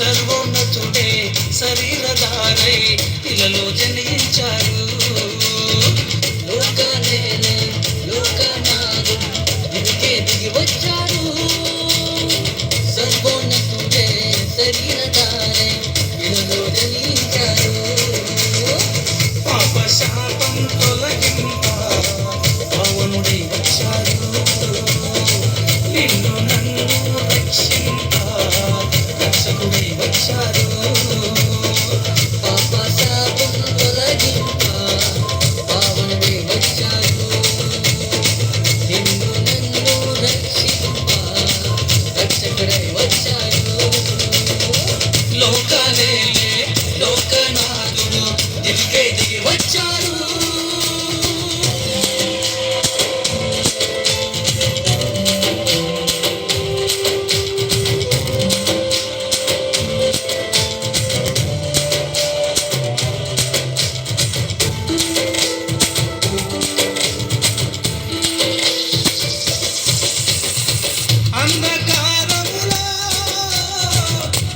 సర్వోన్నతుడే శరీరధారై ఇలలో జనించారు. లోకనేలే లోకనాథుడు ఇదికే దిగి వచ్చారు. సర్వోన్నతుడే శరీరధారై ఇలలో జనించారు. పాప శాపం తొలగింప పవనుడై వచ్చారు. నిన్ను నన్ను రక్షింప రక్షకుడై వచ్చారు. పాప శాపం తొలగింప పవనుడై వచ్చారు. నిన్ను నన్ను రక్షింప రక్షకుడై వచ్చారు. లోకాలేలే లోకనాథుడు దివికై దిగి వచ్చారు. అంధకారములో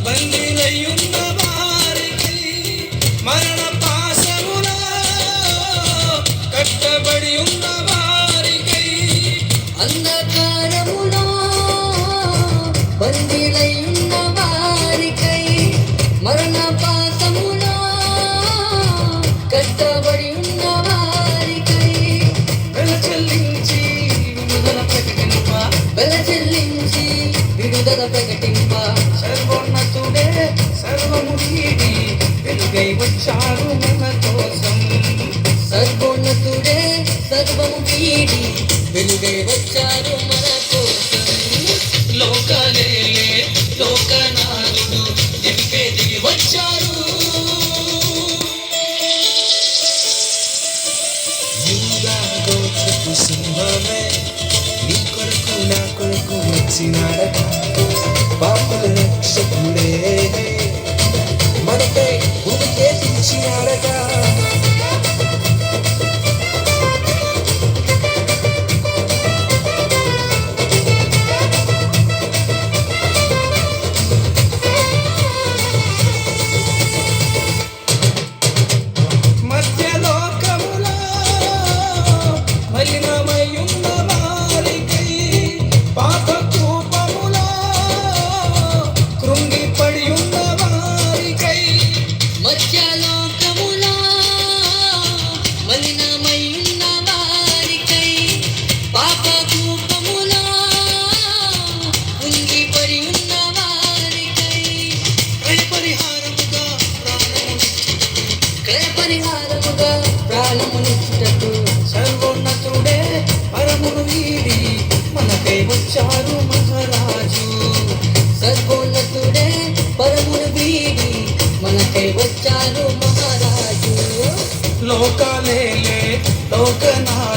బందీలయ్యున్న వారికి మరణ పాశములో కట్టబడి ఉన్న వారికై అంధకారములో బందీలయ్యున్న వారికై మరణ పాశములో కట్టబడి ఉన్న వారికై వెల చెల్లించి విడుదల ప్రకటింప సర్వోన్నతుడే సర్వము వీడి వెలుగై వచ్చారు మన కోసం. సర్వోన్నతుడే సర్వము వీడి వెలుగై వచ్చారు మన కోసం. లోకాలేలే లోకనాథుడు దివికే దిగి వచ్చారు. యూదా గోత్రపు సింహమే నీ కొరకు నా కొరకు వచ్చినాడట. పాపుల రక్షకుడే మనపై భూమికే దించినాడట. మధ్యలోకములో మలినమయ్యున్న వారికై పాప కూపములో కృంగిపడి ఉన్న వారికై మధ్యలోకములో మలినమయ్యున్న వారికై పాప కూపములో ఉంగిపడి ఉన్న వారికై పరిహారముగా ప్రాణమునిచ్చుటకు సర్వోన్నతుడే పరమును వీడి మనకై వచ్చారు మహారాజు. సర్వోన్నతుడే పరమును వీడి మనకై వచ్చారు మహారాజు. లోకాలేలే లోకనాథుడు